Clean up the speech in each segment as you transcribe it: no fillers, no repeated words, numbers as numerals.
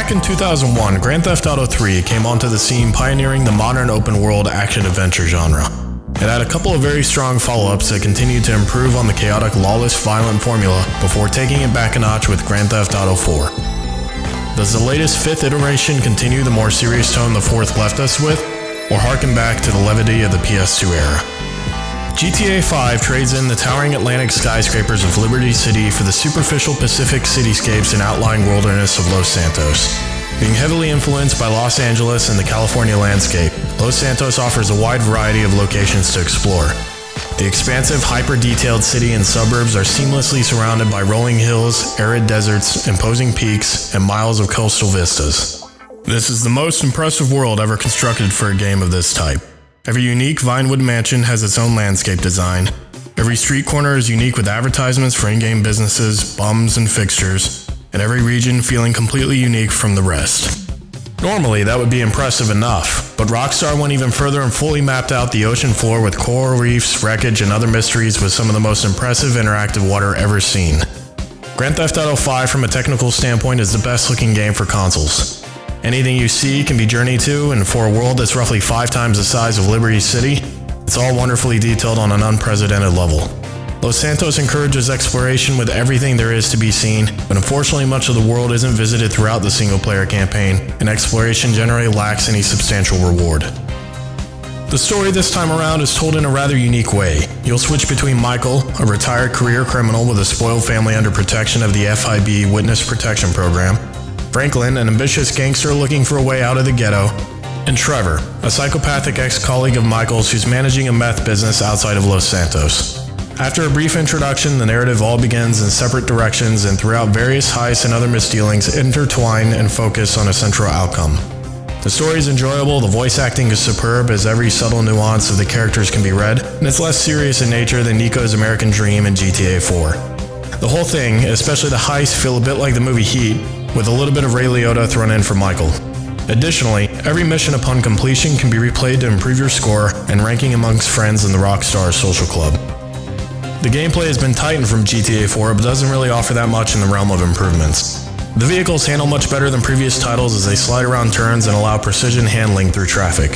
Back in 2001, Grand Theft Auto 3 came onto the scene pioneering the modern open-world action-adventure genre. It had a couple of very strong follow-ups that continued to improve on the chaotic, lawless, violent formula before taking it back a notch with Grand Theft Auto 4. Does the latest 5th iteration continue the more serious tone the 4th left us with, or harken back to the levity of the PS2 era? GTA 5 trades in the towering Atlantic skyscrapers of Liberty City for the superficial Pacific cityscapes and outlying wilderness of Los Santos. Being heavily influenced by Los Angeles and the California landscape, Los Santos offers a wide variety of locations to explore. The expansive, hyper-detailed city and suburbs are seamlessly surrounded by rolling hills, arid deserts, imposing peaks, and miles of coastal vistas. This is the most impressive world ever constructed for a game of this type. Every unique Vinewood mansion has its own landscape design. Every street corner is unique with advertisements for in-game businesses, bums, and fixtures, and every region feeling completely unique from the rest. Normally, that would be impressive enough, but Rockstar went even further and fully mapped out the ocean floor with coral reefs, wreckage, and other mysteries with some of the most impressive interactive water ever seen. Grand Theft Auto 5 from a technical standpoint is the best looking game for consoles. Anything you see can be journeyed to, and for a world that's roughly 5 times the size of Liberty City, it's all wonderfully detailed on an unprecedented level. Los Santos encourages exploration with everything there is to be seen, but unfortunately much of the world isn't visited throughout the single-player campaign, and exploration generally lacks any substantial reward. The story this time around is told in a rather unique way. You'll switch between Michael, a retired career criminal with a spoiled family under protection of the FIB Witness Protection Program, Franklin, an ambitious gangster looking for a way out of the ghetto, and Trevor, a psychopathic ex-colleague of Michael's who's managing a meth business outside of Los Santos. After a brief introduction, the narrative all begins in separate directions and throughout various heists and other misdealings intertwine and focus on a central outcome. The story is enjoyable, the voice acting is superb as every subtle nuance of the characters can be read, and it's less serious in nature than Nico's American Dream in GTA 4. The whole thing, especially the heists, feel a bit like the movie Heat, with a little bit of Ray Liotta thrown in for Michael. Additionally, every mission upon completion can be replayed to improve your score and ranking amongst friends in the Rockstar social club. The gameplay has been tightened from GTA 4 but doesn't really offer that much in the realm of improvements. The vehicles handle much better than previous titles as they slide around turns and allow precision handling through traffic.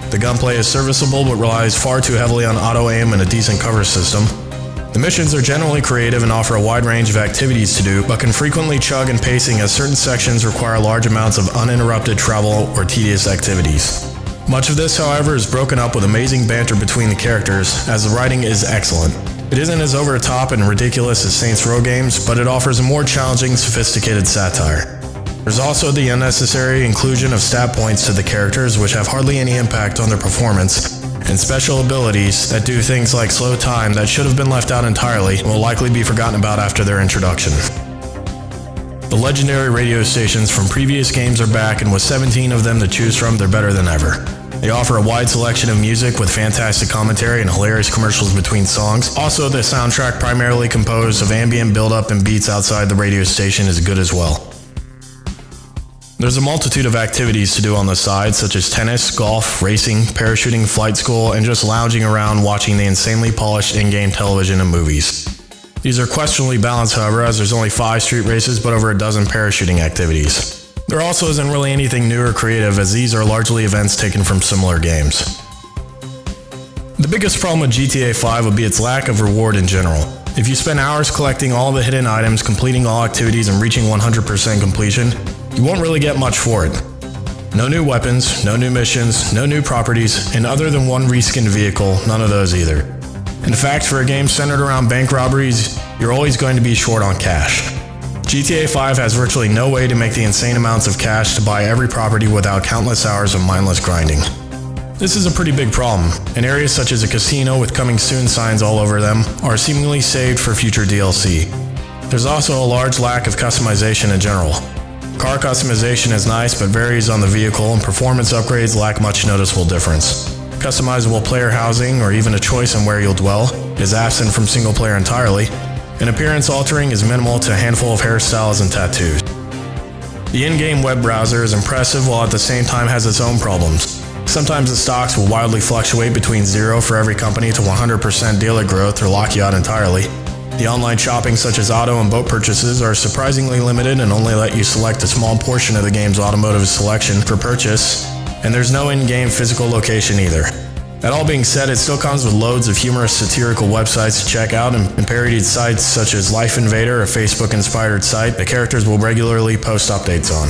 The gunplay is serviceable but relies far too heavily on auto-aim and a decent cover system. The missions are generally creative and offer a wide range of activities to do, but can frequently chug in pacing as certain sections require large amounts of uninterrupted travel or tedious activities. Much of this, however, is broken up with amazing banter between the characters, as the writing is excellent. It isn't as over-the-top and ridiculous as Saints Row games, but it offers a more challenging, sophisticated satire. There's also the unnecessary inclusion of stat points to the characters, which have hardly any impact on their performance, and special abilities that do things like slow time that should have been left out entirely and will likely be forgotten about after their introduction. The legendary radio stations from previous games are back, and with 17 of them to choose from, they're better than ever. They offer a wide selection of music with fantastic commentary and hilarious commercials between songs. Also, the soundtrack, primarily composed of ambient build-up and beats outside the radio station, is good as well. There's a multitude of activities to do on the side, such as tennis, golf, racing, parachuting, flight school, and just lounging around watching the insanely polished in-game television and movies. These are questionably balanced, however, as there's only 5 street races but over a dozen parachuting activities. There also isn't really anything new or creative, as these are largely events taken from similar games. The biggest problem with GTA 5 would be its lack of reward in general. If you spend hours collecting all the hidden items, completing all activities, and reaching 100% completion, you won't really get much for it. No new weapons, no new missions, no new properties, and other than one reskinned vehicle, none of those either. In fact, for a game centered around bank robberies, you're always going to be short on cash. GTA 5 has virtually no way to make the insane amounts of cash to buy every property without countless hours of mindless grinding. This is a pretty big problem, and areas such as a casino with coming soon signs all over them are seemingly saved for future DLC. There's also a large lack of customization in general. Car customization is nice but varies on the vehicle, and performance upgrades lack much noticeable difference. Customizable player housing, or even a choice on where you'll dwell, is absent from single player entirely, and appearance altering is minimal to a handful of hairstyles and tattoos. The in-game web browser is impressive while at the same time has its own problems. Sometimes the stocks will wildly fluctuate between 0 for every company to 100% daily growth or lock you out entirely. The online shopping such as auto and boat purchases are surprisingly limited and only let you select a small portion of the game's automotive selection for purchase, and there's no in-game physical location either. That all being said, it still comes with loads of humorous satirical websites to check out and parodied sites such as Life Invader, a Facebook-inspired site that characters will regularly post updates on.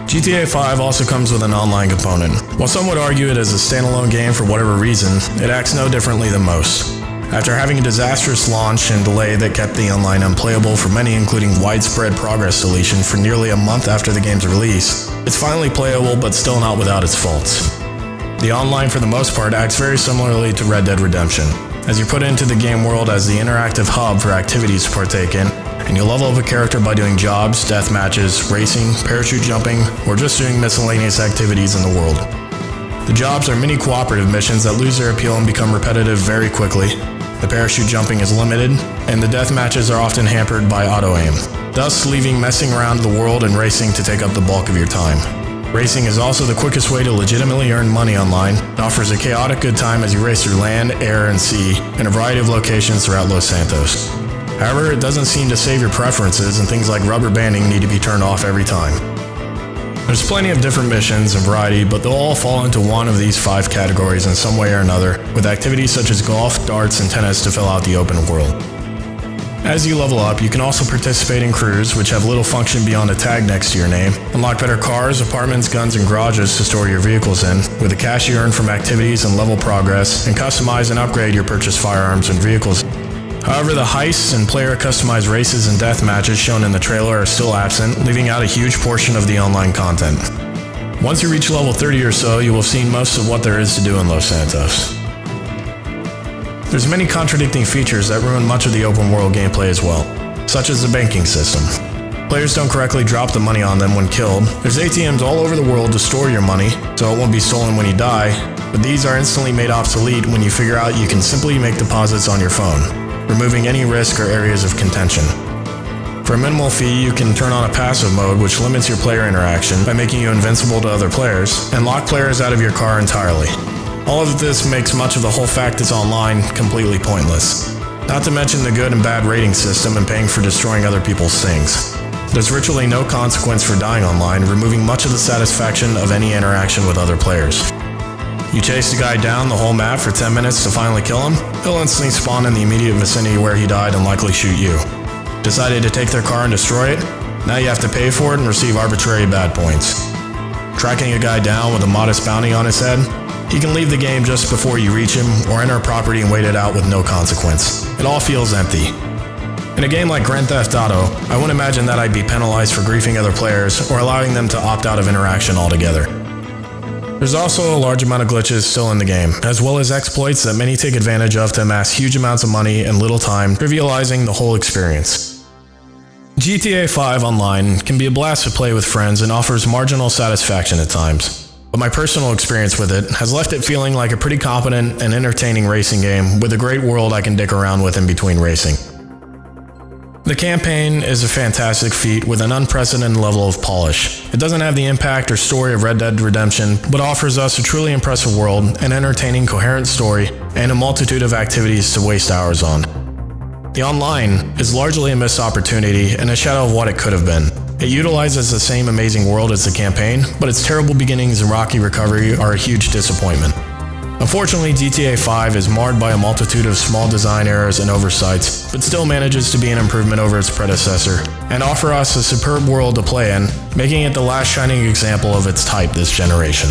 GTA 5 also comes with an online component. While some would argue it is a standalone game for whatever reason, it acts no differently than most. After having a disastrous launch and delay that kept the online unplayable for many, including widespread progress deletion for nearly a month after the game's release, it's finally playable but still not without its faults. The online, for the most part, acts very similarly to Red Dead Redemption, as you're put into the game world as the interactive hub for activities to partake in, and you level up a character by doing jobs, death matches, racing, parachute jumping, or just doing miscellaneous activities in the world. The jobs are mini cooperative missions that lose their appeal and become repetitive very quickly. The parachute jumping is limited, and the death matches are often hampered by auto-aim, thus leaving messing around the world and racing to take up the bulk of your time. Racing is also the quickest way to legitimately earn money online and offers a chaotic good time as you race through land, air, and sea in a variety of locations throughout Los Santos. However, it doesn't seem to save your preferences, and things like rubber banding need to be turned off every time. There's plenty of different missions and variety, but they'll all fall into one of these 5 categories in some way or another, with activities such as golf, darts, and tennis to fill out the open world. As you level up, you can also participate in crews, which have little function beyond a tag next to your name, unlock better cars, apartments, guns, and garages to store your vehicles in, with the cash you earn from activities and level progress, and customize and upgrade your purchased firearms and vehicles. However, the heists and player-customized races and death matches shown in the trailer are still absent, leaving out a huge portion of the online content. Once you reach level 30 or so, you will have seen most of what there is to do in Los Santos. There's many contradicting features that ruin much of the open world gameplay as well, such as the banking system. Players don't correctly drop the money on them when killed. There's ATMs all over the world to store your money, so it won't be stolen when you die, but these are instantly made obsolete when you figure out you can simply make deposits on your phone, removing any risk or areas of contention. For a minimal fee, you can turn on a passive mode which limits your player interaction by making you invincible to other players, and lock players out of your car entirely. All of this makes much of the whole fact it's online completely pointless. Not to mention the good and bad rating system and paying for destroying other people's things. There's virtually no consequence for dying online, removing much of the satisfaction of any interaction with other players. You chase the guy down the whole map for 10 minutes to finally kill him, he'll instantly spawn in the immediate vicinity where he died and likely shoot you. Decided to take their car and destroy it? Now you have to pay for it and receive arbitrary bad points. Tracking a guy down with a modest bounty on his head? He can leave the game just before you reach him, or enter a property and wait it out with no consequence. It all feels empty. In a game like Grand Theft Auto, I wouldn't imagine that I'd be penalized for griefing other players or allowing them to opt out of interaction altogether. There's also a large amount of glitches still in the game, as well as exploits that many take advantage of to amass huge amounts of money in little time, trivializing the whole experience. GTA 5 Online can be a blast to play with friends and offers marginal satisfaction at times. But my personal experience with it has left it feeling like a pretty competent and entertaining racing game with a great world I can dick around with in between racing. The campaign is a fantastic feat with an unprecedented level of polish. It doesn't have the impact or story of Red Dead Redemption, but offers us a truly impressive world, an entertaining, coherent story, and a multitude of activities to waste hours on. The online is largely a missed opportunity and a shadow of what it could have been. It utilizes the same amazing world as the campaign, but its terrible beginnings and rocky recovery are a huge disappointment. Unfortunately, GTA 5 is marred by a multitude of small design errors and oversights, but still manages to be an improvement over its predecessor, and offer us a superb world to play in, making it the last shining example of its type this generation.